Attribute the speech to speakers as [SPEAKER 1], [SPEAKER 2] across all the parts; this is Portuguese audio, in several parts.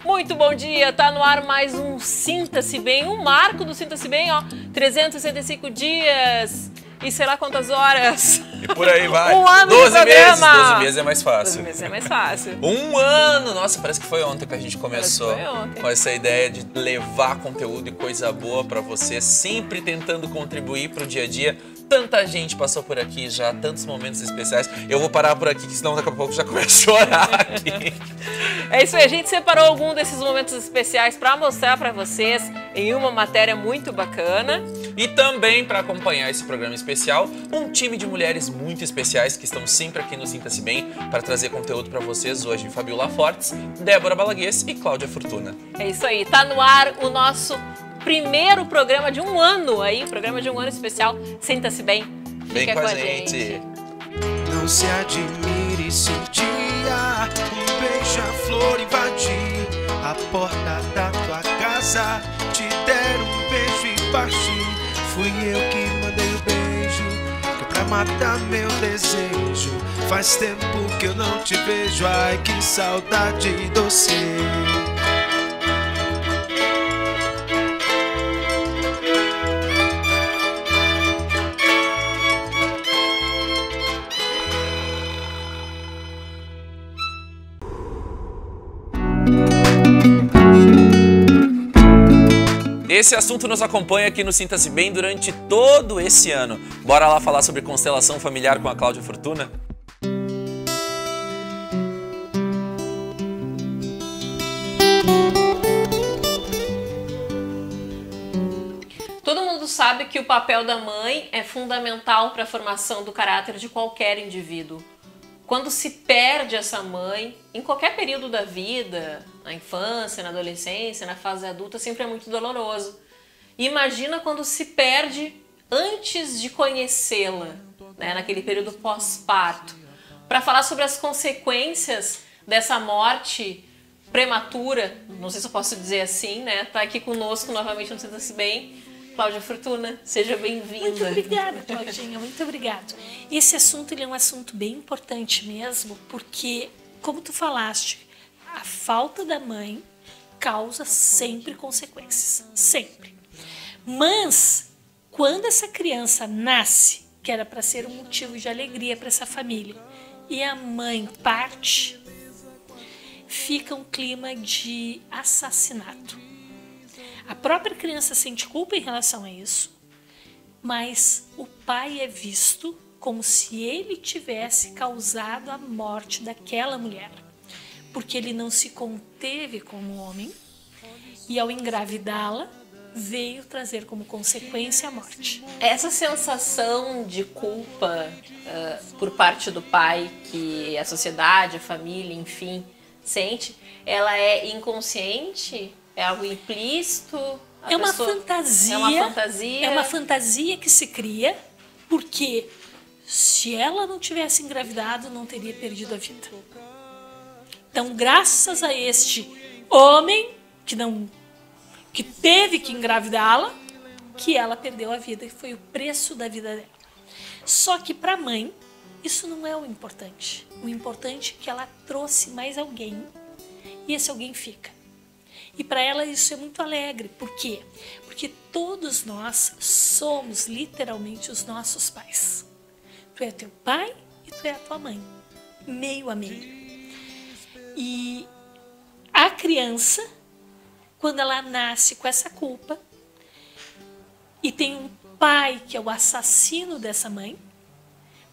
[SPEAKER 1] Muito bom dia, tá no ar mais um Sinta-se Bem, um marco do Sinta-se Bem, ó, 365 dias e sei lá quantas horas.
[SPEAKER 2] E por aí vai.
[SPEAKER 1] Um ano
[SPEAKER 2] 12
[SPEAKER 1] de programa.
[SPEAKER 2] 12 meses é mais fácil.
[SPEAKER 1] 12 meses é mais fácil.
[SPEAKER 2] Um ano! Nossa, parece que foi ontem que a gente começou
[SPEAKER 1] ontem.
[SPEAKER 2] com essa ideia de levar conteúdo e coisa boa pra você, sempre tentando contribuir pro dia a dia. Tanta gente passou por aqui já, tantos momentos especiais. Eu vou parar por aqui, que senão daqui a pouco já começa a chorar aqui.
[SPEAKER 1] É isso aí, a gente separou algum desses momentos especiais para mostrar para vocês em uma matéria muito bacana.
[SPEAKER 2] E também, para acompanhar esse programa especial, um time de mulheres muito especiais que estão sempre aqui no Sinta-se Bem para trazer conteúdo para vocês hoje. Fabiola Fortes, Débora Balaguês e Cláudia Fortuna.
[SPEAKER 1] É isso aí, tá no ar o nosso primeiro programa de um ano aí, programa de um ano especial. Sinta-se bem.
[SPEAKER 2] Vem com a gente.
[SPEAKER 3] Não se admire se um dia um beija-flor invadir a porta da tua casa, te der um beijo e partir. Fui eu que mandei o beijo, que é pra matar meu desejo. Faz tempo que eu não te vejo, ai que saudade doce.
[SPEAKER 2] Esse assunto nos acompanha aqui no Sinta-se Bem durante todo esse ano. Bora lá falar sobre constelação familiar com a Cláudia Fortuna?
[SPEAKER 1] Todo mundo sabe que o papel da mãe é fundamental para a formação do caráter de qualquer indivíduo. Quando se perde essa mãe, em qualquer período da vida, na infância, na adolescência, na fase adulta, sempre é muito doloroso. E imagina quando se perde antes de conhecê-la, né, naquele período pós-parto. Para falar sobre as consequências dessa morte prematura, não sei se eu posso dizer assim, né? Tá aqui conosco novamente no Sinta-se Bem, Cláudia Fortuna, seja bem-vinda.
[SPEAKER 4] Muito obrigada, Claudinha, muito obrigada. Esse assunto ele é um assunto bem importante mesmo, porque, como tu falaste, a falta da mãe causa sempre consequências, sempre. Mas, quando essa criança nasce, que era para ser um motivo de alegria para essa família, e a mãe parte, fica um clima de assassinato. A própria criança sente culpa em relação a isso, mas o pai é visto como se ele tivesse causado a morte daquela mulher, porque ele não se conteve como homem e ao engravidá-la veio trazer como consequência a morte.
[SPEAKER 1] Essa sensação de culpa por parte do pai que a sociedade, a família, enfim, sente, ela é inconsciente? É algo implícito?
[SPEAKER 4] É uma fantasia.
[SPEAKER 1] É uma fantasia.
[SPEAKER 4] É uma fantasia que se cria porque se ela não tivesse engravidado, não teria perdido a vida. Então, graças a este homem que teve que engravidá-la, que ela perdeu a vida, que foi o preço da vida dela. Só que para a mãe, isso não é o importante. O importante é que ela trouxe mais alguém e esse alguém fica. E para ela isso é muito alegre. Por quê? Porque todos nós somos literalmente os nossos pais. Tu é teu pai e tu é a tua mãe. Meio a meio. E a criança, quando ela nasce com essa culpa e tem um pai que é o assassino dessa mãe,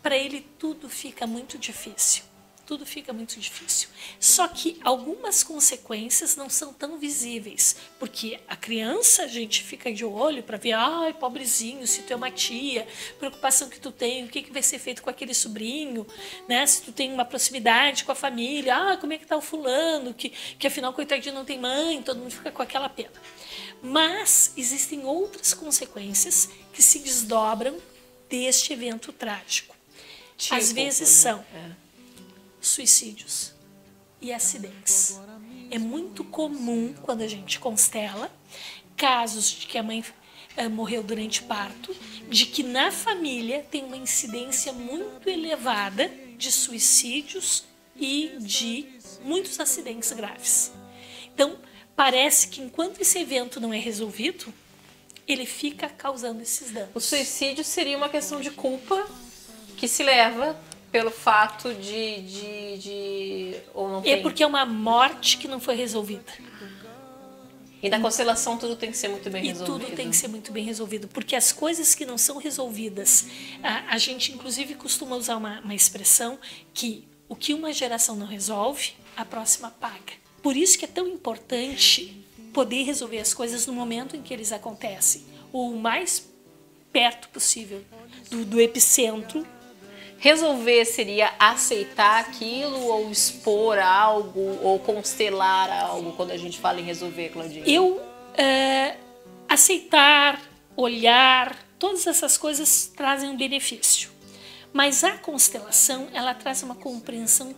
[SPEAKER 4] para ele tudo fica muito difícil. Tudo fica muito difícil. Só que algumas consequências não são tão visíveis, porque a criança, a gente fica de olho para ver, ai, pobrezinho, se tu é uma tia, preocupação que tu tem, o que vai ser feito com aquele sobrinho, né? Se tu tem uma proximidade com a família, como é que tá o fulano, que afinal, coitadinho, não tem mãe, todo mundo fica com aquela pena. Mas existem outras consequências que se desdobram deste evento trágico.
[SPEAKER 1] Tipo,
[SPEAKER 4] às vezes são suicídios e acidentes. É muito comum quando a gente constela casos de que a mãe morreu durante o parto, de que na família tem uma incidência muito elevada de suicídios e de muitos acidentes graves. Então, parece que enquanto esse evento não é resolvido, ele fica causando esses danos.
[SPEAKER 1] O suicídio seria uma questão de culpa que se leva pelo fato ou não tem?
[SPEAKER 4] Porque é uma morte que não foi resolvida.
[SPEAKER 1] E na constelação tudo tem que ser muito bem resolvido.
[SPEAKER 4] Tudo tem que ser muito bem resolvido, porque as coisas que não são resolvidas, a gente inclusive costuma usar uma expressão que o que uma geração não resolve, a próxima paga. Por isso que é tão importante poder resolver as coisas no momento em que eles acontecem, ou o mais perto possível do epicentro.
[SPEAKER 1] Resolver seria aceitar aquilo, ou expor algo, ou constelar algo, quando a gente fala em resolver, Claudinha?
[SPEAKER 4] Aceitar, olhar, todas essas coisas trazem um benefício. Mas a constelação, ela traz uma compreensão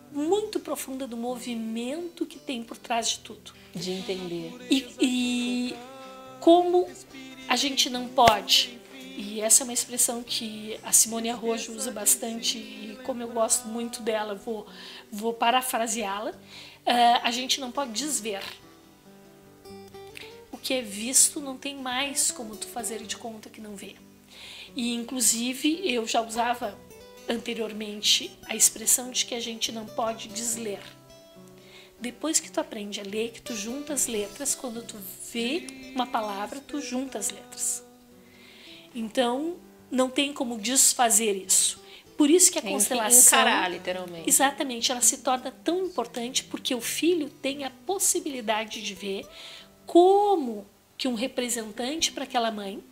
[SPEAKER 4] muito profunda do movimento que tem por trás de tudo.
[SPEAKER 1] De entender.
[SPEAKER 4] E como a gente não pode, e essa é uma expressão que a Simone Arrojo usa bastante, e como eu gosto muito dela, vou parafraseá-la, a gente não pode desver. O que é visto não tem mais como tu fazer de conta que não vê. E inclusive eu já usava anteriormente a expressão de que a gente não pode desler. Depois que tu aprende a ler, que tu junta as letras, quando tu vê uma palavra, tu junta as letras. Então, não tem como desfazer isso. Por isso que a constelação...
[SPEAKER 1] encarar, literalmente.
[SPEAKER 4] Exatamente, ela se torna tão importante porque o filho tem a possibilidade de ver como que um representante para aquela mãe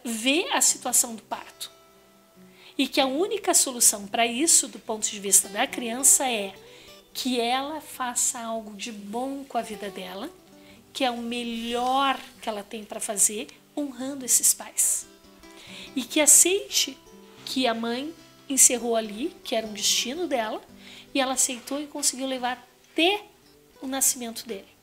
[SPEAKER 4] vê a situação do parto. E que a única solução para isso, do ponto de vista da criança, é que ela faça algo de bom com a vida dela, que é o melhor que ela tem para fazer, honrando esses pais. E que aceite que a mãe encerrou ali, que era um destino dela, e ela aceitou e conseguiu levar até o nascimento dele.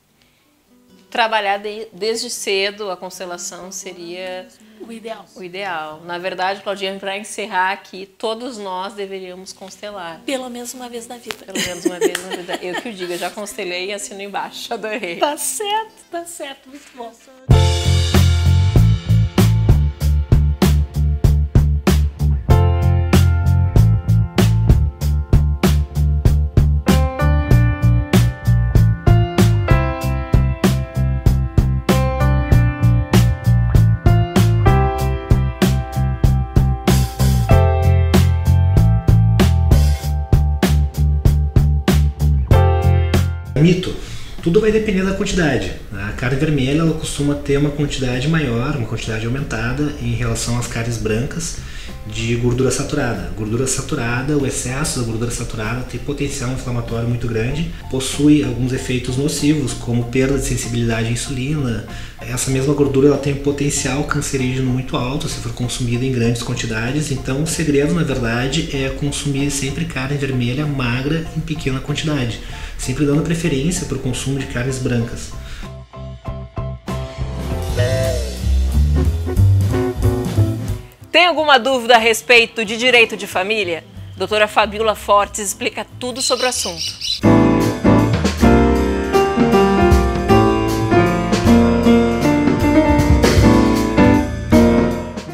[SPEAKER 1] Trabalhar desde cedo a constelação seria
[SPEAKER 4] o ideal.
[SPEAKER 1] O ideal. Na verdade, Claudinha, para encerrar aqui, todos nós deveríamos constelar.
[SPEAKER 4] Pelo menos uma vez na vida.
[SPEAKER 1] Pelo menos uma vez na vida. Eu que o digo, eu já constelei e assino embaixo. Adorei.
[SPEAKER 4] Tá certo, muito bom.
[SPEAKER 5] Mito. Tudo vai depender da quantidade. A carne vermelha ela costuma ter uma quantidade maior, uma quantidade aumentada em relação às carnes brancas de gordura saturada. Gordura saturada, o excesso da gordura saturada tem potencial inflamatório muito grande, possui alguns efeitos nocivos, como perda de sensibilidade à insulina. Essa mesma gordura ela tem um potencial cancerígeno muito alto se for consumida em grandes quantidades, então o segredo, na verdade, é consumir sempre carne vermelha magra em pequena quantidade, sempre dando preferência para o consumo de carnes brancas.
[SPEAKER 1] Tem alguma dúvida a respeito de direito de família? Doutora Fabiola Fortes explica tudo sobre o assunto.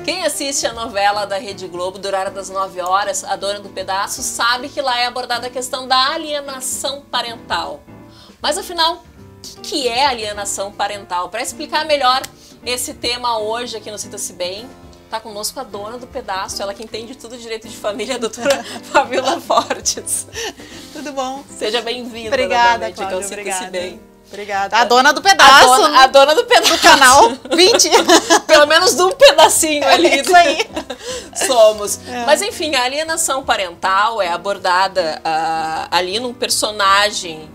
[SPEAKER 1] Quem assiste a novela da Rede Globo, Durada das 9 horas, A Dona do Pedaço, sabe que lá é abordada a questão da alienação parental. Mas afinal, o que é alienação parental? Para explicar melhor esse tema hoje aqui no Sinta-se Bem, está conosco a dona do pedaço, ela que entende tudo de direito de família, a doutora Fabiola Fortes.
[SPEAKER 6] Tudo bom?
[SPEAKER 1] Seja bem-vinda.
[SPEAKER 6] Obrigada, Cláudia, obrigada.
[SPEAKER 1] Bem.
[SPEAKER 6] Obrigada. A dona do pedaço.
[SPEAKER 1] A dona do pedaço.
[SPEAKER 6] Do canal 20.
[SPEAKER 1] Pelo menos de um pedacinho ali.
[SPEAKER 6] É isso aí.
[SPEAKER 1] Somos. É. Mas enfim, a alienação parental é abordada ali num personagem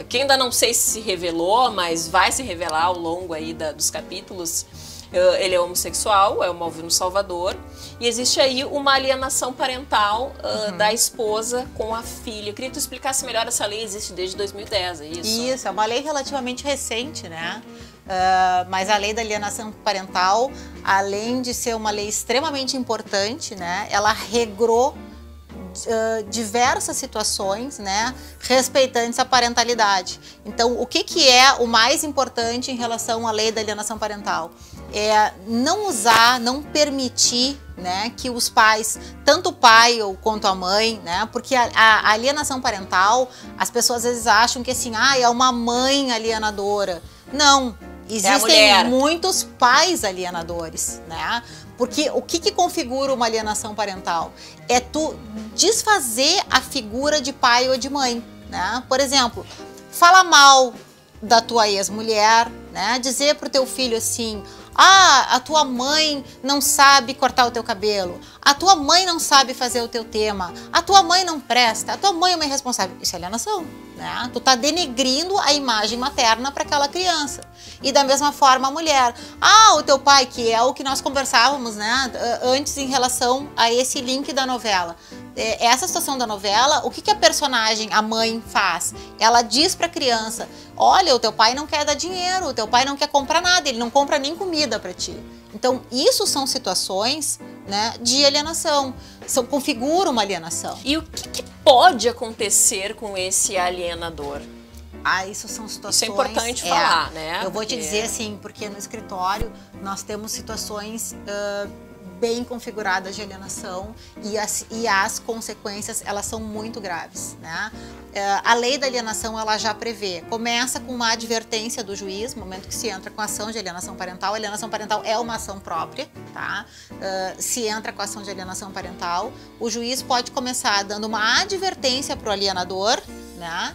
[SPEAKER 1] que ainda não sei se revelou, mas vai se revelar ao longo aí dos capítulos. Ele é homossexual, é o Malvino Salvador, e existe aí uma alienação parental da esposa com a filha. Eu queria que tu explicasse melhor, essa lei existe desde 2010, é isso?
[SPEAKER 6] Isso, é uma lei relativamente recente, né? Mas a lei da alienação parental, além de ser uma lei extremamente importante, né, ela regrou diversas situações, né, respeitantes à parentalidade. Então, o que é o mais importante em relação à lei da alienação parental? É não usar, não permitir, né, que os pais, tanto o pai ou quanto a mãe, né, porque a alienação parental, as pessoas às vezes acham que assim, é uma mãe alienadora. Não, existem muitos pais alienadores, né? Porque o que configura uma alienação parental? É tu desfazer a figura de pai ou de mãe, né? Por exemplo, fala mal da tua ex-mulher, né? Dizer pro teu filho assim: a tua mãe não sabe cortar o teu cabelo, a tua mãe não sabe fazer o teu tema, a tua mãe não presta, a tua mãe é uma irresponsável. Isso é alienação, né? Tu tá denegrindo a imagem materna para aquela criança. E da mesma forma a mulher. O teu pai, que é o que nós conversávamos, né, antes em relação a esse link da novela. Essa situação da novela, o que a personagem, a mãe, faz? Ela diz para a criança: olha, o teu pai não quer dar dinheiro, o teu pai não quer comprar nada, ele não compra nem comida para ti. Então, isso são situações, né, de alienação, configura uma alienação.
[SPEAKER 1] E o que pode acontecer com esse alienador?
[SPEAKER 6] Isso são situações...
[SPEAKER 1] Isso é importante falar, né?
[SPEAKER 6] Eu vou te dizer assim, porque no escritório nós temos situações bem configuradas de alienação e as consequências, elas são muito graves, né? A lei da alienação, ela já prevê, começa com uma advertência do juiz, no momento que se entra com a ação de alienação parental. A alienação parental é uma ação própria, tá? Se entra com a ação de alienação parental, o juiz pode começar dando uma advertência para o alienador, né?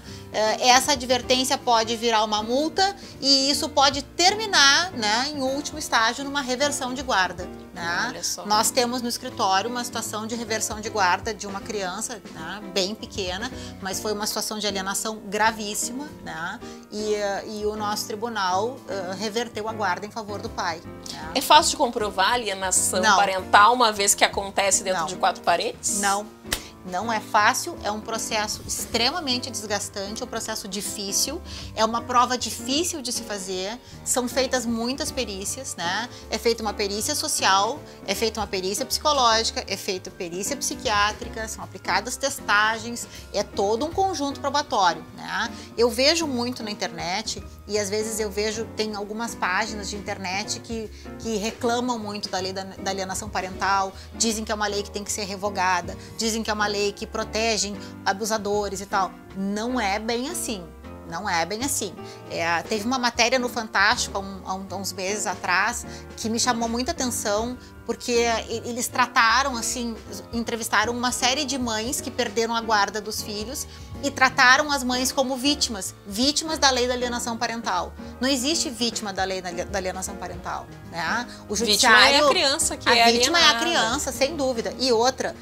[SPEAKER 6] Essa advertência pode virar uma multa e isso pode terminar, né, em último estágio, numa reversão de guarda, né?
[SPEAKER 1] Olha só.
[SPEAKER 6] Nós temos no escritório uma situação de reversão de guarda de uma criança, né, bem pequena, mas foi uma situação de alienação gravíssima, né? E o nosso tribunal reverteu a guarda em favor do pai, né?
[SPEAKER 1] É fácil de comprovar a alienação parental uma vez que acontece dentro de quatro paredes?
[SPEAKER 6] Não. Não é fácil, é um processo extremamente desgastante, é um processo difícil, é uma prova difícil de se fazer, são feitas muitas perícias, né? É feita uma perícia social, é feita uma perícia psicológica, é feita perícia psiquiátrica, são aplicadas testagens, é todo um conjunto probatório, né? Eu vejo muito na internet e às vezes eu vejo, tem algumas páginas de internet que reclamam muito da lei da alienação parental, dizem que é uma lei que tem que ser revogada, dizem que é uma lei que protege abusadores e tal. Não é bem assim. Não é bem assim. Teve uma matéria no Fantástico há uns meses atrás que me chamou muita atenção, porque eles trataram, assim, entrevistaram uma série de mães que perderam a guarda dos filhos e trataram as mães como vítimas da lei da alienação parental. Não existe vítima da lei da alienação parental, né? O judiciário,
[SPEAKER 1] vítima é a criança que é alienada.
[SPEAKER 6] A vítima é a criança, sem dúvida. E outra,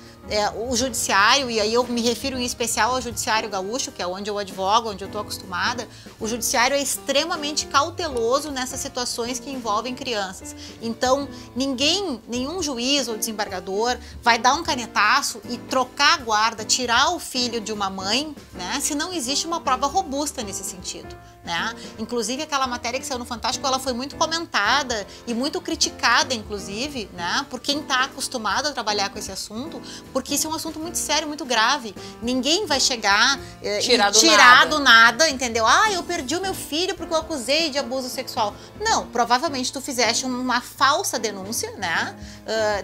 [SPEAKER 6] o judiciário, e aí eu me refiro em especial ao judiciário gaúcho, que é onde eu advogo, onde eu estou acostumada, o judiciário é extremamente cauteloso nessas situações que envolvem crianças. Então, nenhum juiz ou desembargador vai dar um canetaço e trocar a guarda, tirar o filho de uma mãe, né, se não existe uma prova robusta nesse sentido, né? Inclusive, aquela matéria que saiu no Fantástico, ela foi muito comentada e muito criticada, inclusive, né, por quem está acostumado a trabalhar com esse assunto, porque isso é um assunto muito sério, muito grave. Ninguém vai chegar e tirar do nada, entendeu? Eu perdi o meu filho porque eu acusei de abuso sexual. Não, provavelmente tu fizeste uma falsa denúncia, né?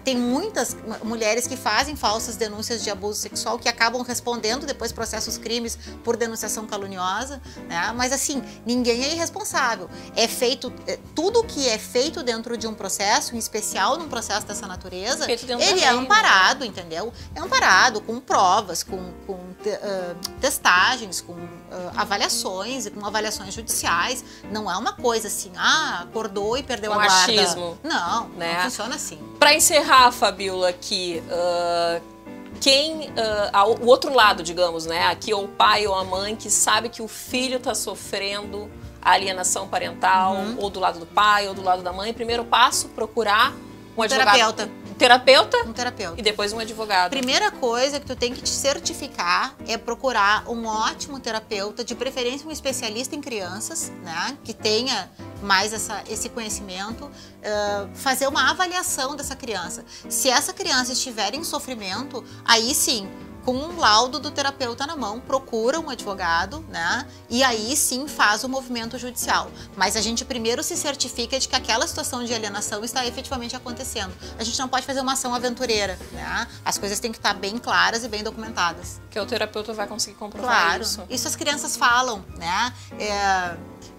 [SPEAKER 6] Tem muitas mulheres que fazem falsas denúncias de abuso sexual que acabam respondendo depois processos crimes por denunciação caluniosa, né? Mas assim, ninguém é irresponsável. É feito, tudo que é feito dentro de um processo, em especial num processo dessa natureza, ele é amparado, entendeu? É amparado com provas, com testagens, com avaliações e com avaliações judiciais. Não é uma coisa assim, acordou e perdeu a guarda.
[SPEAKER 1] Machismo.
[SPEAKER 6] Não,
[SPEAKER 1] né?
[SPEAKER 6] Não funciona assim.
[SPEAKER 1] Para encerrar, Fabíola, aqui, o outro lado, digamos, né? Aqui ou o pai ou a mãe que sabe que o filho está sofrendo a alienação parental, ou do lado do pai ou do lado da mãe. Primeiro passo, procurar um advogado. Terapeuta?
[SPEAKER 6] Um terapeuta.
[SPEAKER 1] E depois um advogado.
[SPEAKER 6] Primeira coisa que tu tem que te certificar é procurar um ótimo terapeuta, de preferência um especialista em crianças, né? Que tenha mais esse conhecimento, fazer uma avaliação dessa criança. Se essa criança estiver em sofrimento, aí sim, com um laudo do terapeuta na mão, procura um advogado, né? E aí sim faz o movimento judicial. Mas a gente primeiro se certifica de que aquela situação de alienação está efetivamente acontecendo. A gente não pode fazer uma ação aventureira, né? As coisas têm que estar bem claras e bem documentadas.
[SPEAKER 1] Que o terapeuta vai conseguir comprovar isso.
[SPEAKER 6] Claro, isso as crianças falam, né?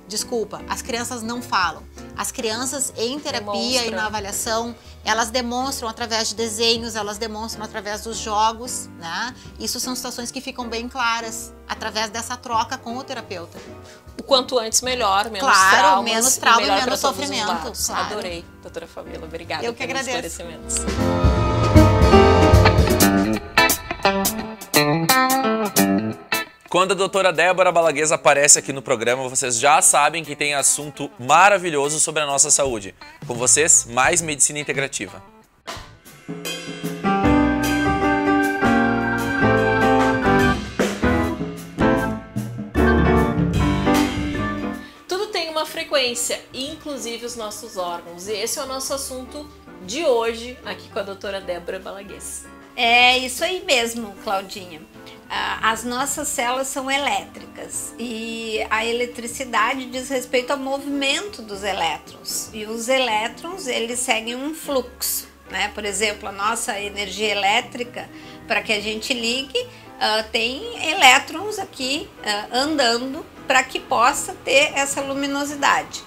[SPEAKER 6] Desculpa, as crianças não falam. As crianças em terapia e na avaliação, elas demonstram através de desenhos, elas demonstram através dos jogos, né? Isso são situações que ficam bem claras através dessa troca com o terapeuta.
[SPEAKER 1] O quanto antes melhor, menos
[SPEAKER 6] trauma
[SPEAKER 1] e
[SPEAKER 6] menos sofrimento.
[SPEAKER 1] Claro. Adorei, doutora Fabíola, obrigada
[SPEAKER 6] Eu que
[SPEAKER 1] pelos
[SPEAKER 6] agradeço.
[SPEAKER 1] esclarecimentos.
[SPEAKER 2] Quando a doutora Débora Balaguês aparece aqui no programa, vocês já sabem que tem assunto maravilhoso sobre a nossa saúde. Com vocês, mais Medicina Integrativa.
[SPEAKER 1] Tudo tem uma frequência, inclusive os nossos órgãos. E esse é o nosso assunto de hoje, aqui com a doutora Débora Balaguês.
[SPEAKER 7] É isso aí mesmo, Claudinha. As nossas células são elétricas e a eletricidade diz respeito ao movimento dos elétrons. E os elétrons, eles seguem um fluxo, né? Por exemplo, a nossa energia elétrica, para que a gente ligue, tem elétrons aqui andando para que possa ter essa luminosidade.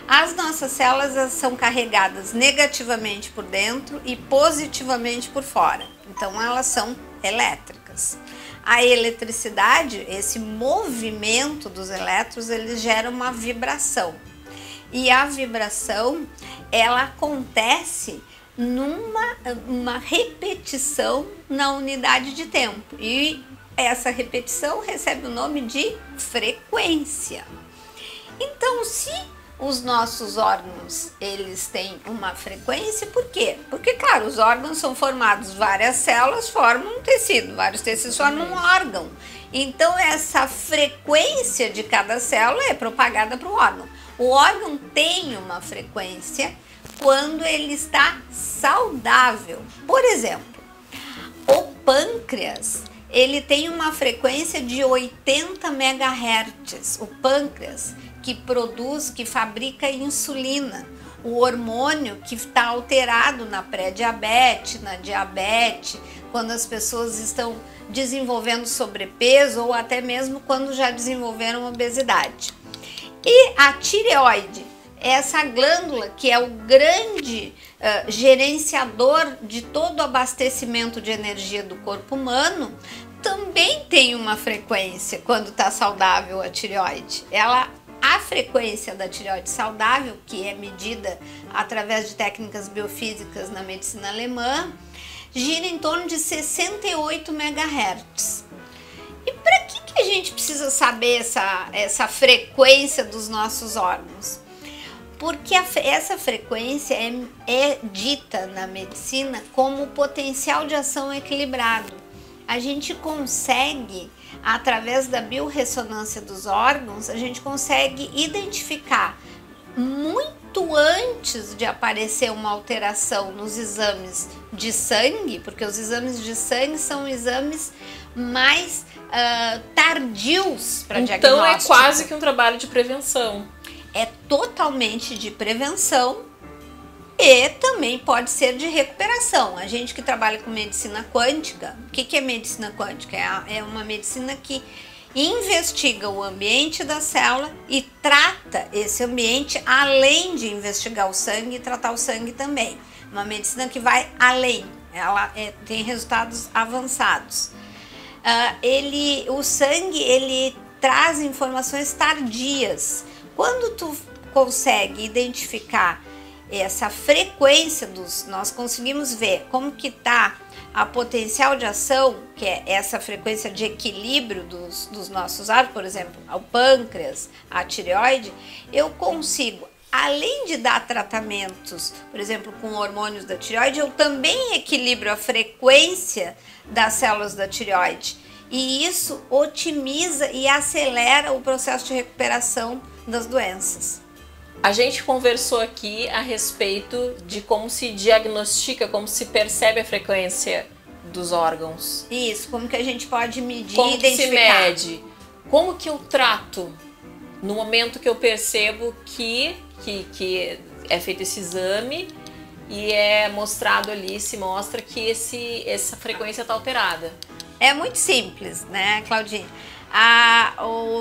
[SPEAKER 7] As nossas células são carregadas negativamente por dentro e positivamente por fora. Então, elas são elétricas. A eletricidade, esse movimento dos elétrons, ele gera uma vibração. E a vibração, ela acontece numa repetição na unidade de tempo. E essa repetição recebe o nome de frequência. Então, se os nossos órgãos, eles têm uma frequência, por quê? Porque, claro, os órgãos são formados, várias células formam um tecido, vários tecidos formam um órgão. Então, essa frequência de cada célula é propagada para o órgão. O órgão tem uma frequência quando ele está saudável. Por exemplo, o pâncreas, ele tem uma frequência de 80 MHz. O pâncreas, que fabrica insulina, o hormônio que está alterado na pré-diabetes, na diabetes, quando as pessoas estão desenvolvendo sobrepeso ou até mesmo quando já desenvolveram obesidade. E a tireoide, essa glândula que é o grande gerenciador de todo o abastecimento de energia do corpo humano, também tem uma frequência quando está saudável a tireoide. A frequência da tireoide saudável, que é medida através de técnicas biofísicas na medicina alemã, gira em torno de 68 MHz. E para que a gente precisa saber essa frequência dos nossos órgãos? Porque essa frequência é dita na medicina como potencial de ação equilibrado. A gente consegue, através da biorressonância dos órgãos, a gente consegue identificar muito antes de aparecer uma alteração nos exames de sangue, porque os exames de sangue são exames mais tardios para diagnóstico.
[SPEAKER 1] Então é quase que um trabalho de prevenção.
[SPEAKER 7] É totalmente de prevenção e também pode ser de recuperação. A gente que trabalha com medicina quântica, o que é medicina quântica? É uma medicina que investiga o ambiente da célula e trata esse ambiente além de investigar o sangue e tratar o sangue também. Uma medicina que vai além, ela tem resultados avançados. O sangue, ele traz informações tardias. Quando tu consegue identificar essa frequência nós conseguimos ver como que está a potencial de ação, que é essa frequência de equilíbrio dos nossos órgãos, por exemplo, o pâncreas, a tireoide, eu consigo, além de dar tratamentos, por exemplo, com hormônios da tireoide, eu também equilibro a frequência das células da tireoide. E isso otimiza e acelera o processo de recuperação das doenças.
[SPEAKER 1] A gente conversou aqui a respeito de como se diagnostica, como se percebe a frequência dos órgãos.
[SPEAKER 7] Isso, como que a gente pode medir
[SPEAKER 1] Como
[SPEAKER 7] e
[SPEAKER 1] que se
[SPEAKER 7] identificar.
[SPEAKER 1] mede? Como que eu trato no momento que eu percebo que é feito esse exame e é mostrado ali, se mostra que essa frequência está alterada?
[SPEAKER 7] É muito simples, né, Claudinha?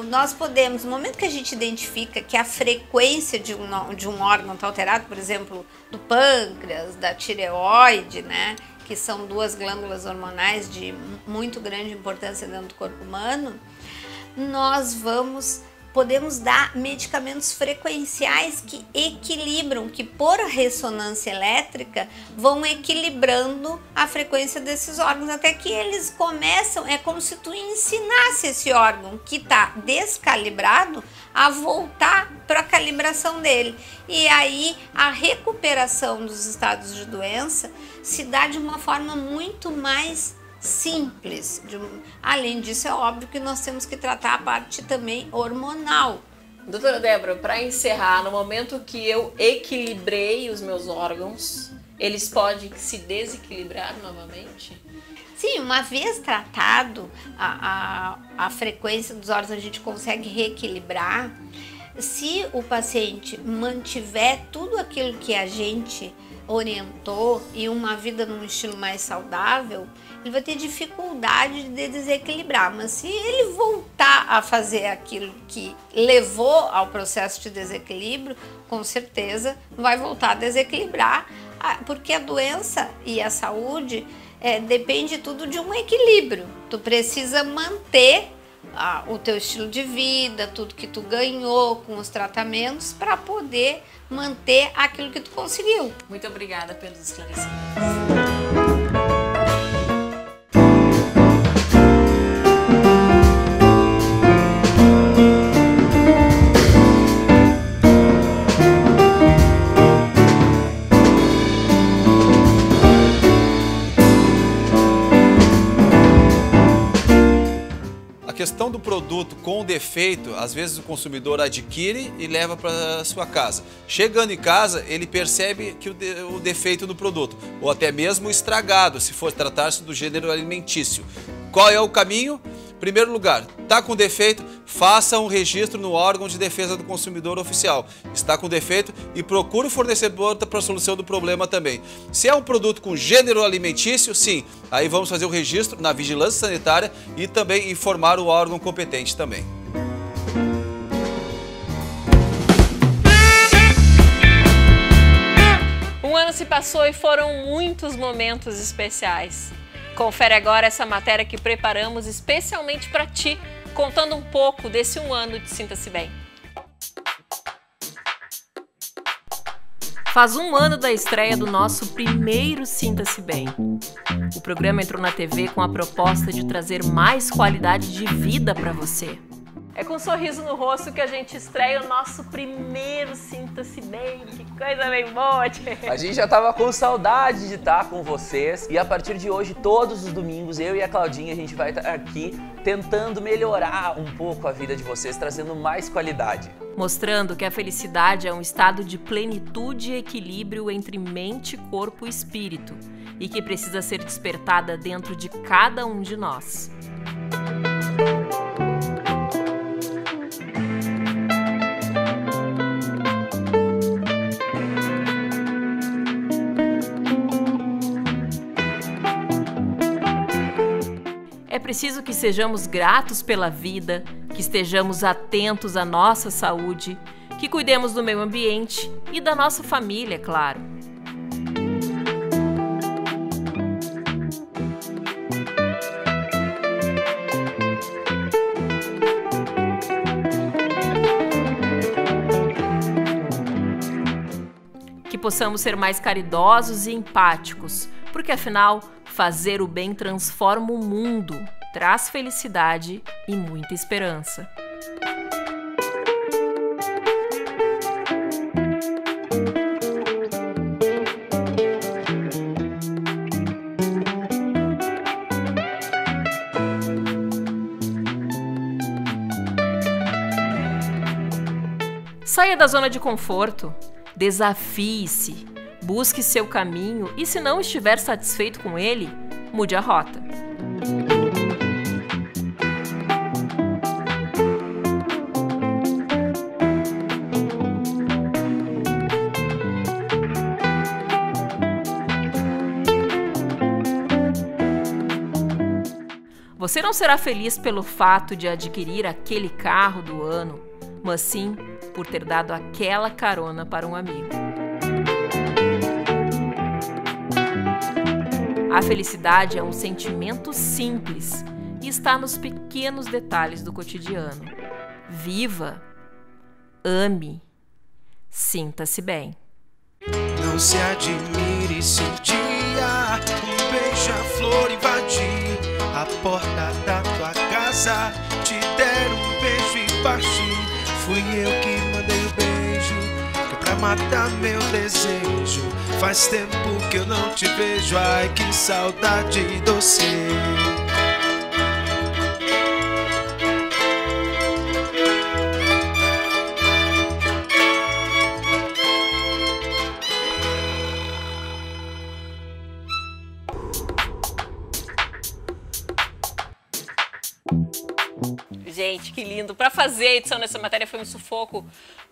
[SPEAKER 7] Nós podemos, no momento que a gente identifica que a frequência de um órgão está alterado, por exemplo, do pâncreas, da tireoide, né, que são duas glândulas hormonais de muito grande importância dentro do corpo humano, nós podemos dar medicamentos frequenciais que equilibram, que por ressonância elétrica vão equilibrando a frequência desses órgãos, até que eles começam, é como se tu ensinasse esse órgão que está descalibrado a voltar para a calibração dele. E aí a recuperação dos estados de doença se dá de uma forma muito mais simples. Além disso, é óbvio que nós temos que tratar a parte também hormonal.
[SPEAKER 1] Doutora Débora, para encerrar, no momento que eu equilibrei os meus órgãos, eles podem se desequilibrar novamente?
[SPEAKER 7] Sim, uma vez tratado a frequência dos órgãos, a gente consegue reequilibrar. Se o paciente mantiver tudo aquilo que a gente orientou e uma vida num estilo mais saudável, ele vai ter dificuldade de desequilibrar, mas se ele voltar a fazer aquilo que levou ao processo de desequilíbrio, com certeza vai voltar a desequilibrar, porque a doença e a saúde depende tudo de um equilíbrio. Tu precisa manter o teu estilo de vida, tudo que tu ganhou com os tratamentos para poder manter aquilo que tu conseguiu.
[SPEAKER 1] Muito obrigada pelos esclarecimentos.
[SPEAKER 8] A questão do produto com defeito, às vezes o consumidor adquire e leva para sua casa. Chegando em casa, ele percebe que o defeito do produto, ou até mesmo estragado, se for tratar-se do gênero alimentício. Qual é o caminho? Em primeiro lugar, está com defeito, faça um registro no órgão de defesa do consumidor oficial. Está com defeito e procure o fornecedor para a solução do problema também. Se é um produto com gênero alimentício, sim, aí vamos fazer o registro na vigilância sanitária e também informar o órgão competente também.
[SPEAKER 1] Um ano se passou e foram muitos momentos especiais. Confere agora essa matéria que preparamos especialmente para ti, contando um pouco desse um ano de Sinta-se Bem. Faz um ano da estreia do nosso primeiro Sinta-se Bem. O programa entrou na TV com a proposta de trazer mais qualidade de vida para você. É com um sorriso no rosto que a gente estreia o nosso primeiro Sinta-se Bem. Que coisa bem boa, tia.
[SPEAKER 9] A gente já tava com saudade de estar com vocês e a partir de hoje, todos os domingos, eu e a Claudinha, a gente vai estar aqui tentando melhorar um pouco a vida de vocês, trazendo mais qualidade.
[SPEAKER 1] Mostrando que a felicidade é um estado de plenitude e equilíbrio entre mente, corpo e espírito e que precisa ser despertada dentro de cada um de nós. É preciso que sejamos gratos pela vida, que estejamos atentos à nossa saúde, que cuidemos do meio ambiente e da nossa família, claro. Que possamos ser mais caridosos e empáticos, porque afinal, fazer o bem transforma o mundo, traz felicidade e muita esperança. Saia da zona de conforto, desafie-se, busque seu caminho e, se não estiver satisfeito com ele, mude a rota. Você não será feliz pelo fato de adquirir aquele carro do ano, mas sim por ter dado aquela carona para um amigo. A felicidade é um sentimento simples e está nos pequenos detalhes do cotidiano. Viva, ame, sinta-se bem.
[SPEAKER 3] Não se admire se um dia um beija-flor invadir a porta da tua casa, te der um beijo e partir. Fui eu que mandei o beijo, que é pra matar meu desejo. Faz tempo que eu não te vejo, ai que saudade doce.
[SPEAKER 1] Gente, que lindo. Para fazer a edição dessa matéria foi um sufoco,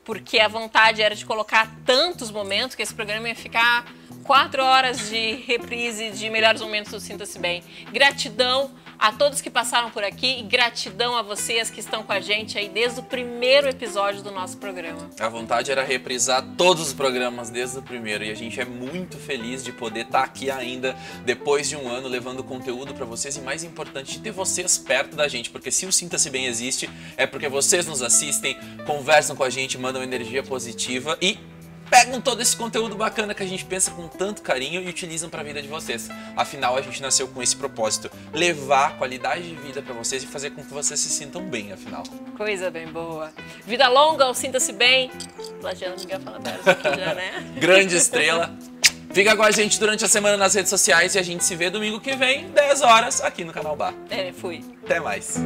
[SPEAKER 1] porque a vontade era de colocar tantos momentos que esse programa ia ficar 4 horas de reprise de melhores momentos do Sinta-se Bem. Gratidão a todos que passaram por aqui e gratidão a vocês que estão com a gente aí desde o primeiro episódio do nosso programa.
[SPEAKER 2] A vontade era reprisar todos os programas desde o primeiro e a gente é muito feliz de poder estar aqui ainda depois de um ano levando conteúdo para vocês e, mais importante, de ter vocês perto da gente, porque se o Sinta-se Bem existe é porque vocês nos assistem, conversam com a gente, mandam energia positiva e pegam todo esse conteúdo bacana que a gente pensa com tanto carinho e utilizam para a vida de vocês. Afinal, a gente nasceu com esse propósito, levar qualidade de vida para vocês e fazer com que vocês se sintam bem, afinal.
[SPEAKER 1] Coisa bem boa. Vida longa, ou Sinta-se Bem. Plagiando, ninguém fala dessa aqui já, né?
[SPEAKER 2] Grande estrela. Fica com a gente durante a semana nas redes sociais e a gente se vê domingo que vem, 10 horas, aqui no Canal Bar.
[SPEAKER 1] Fui.
[SPEAKER 2] Até mais.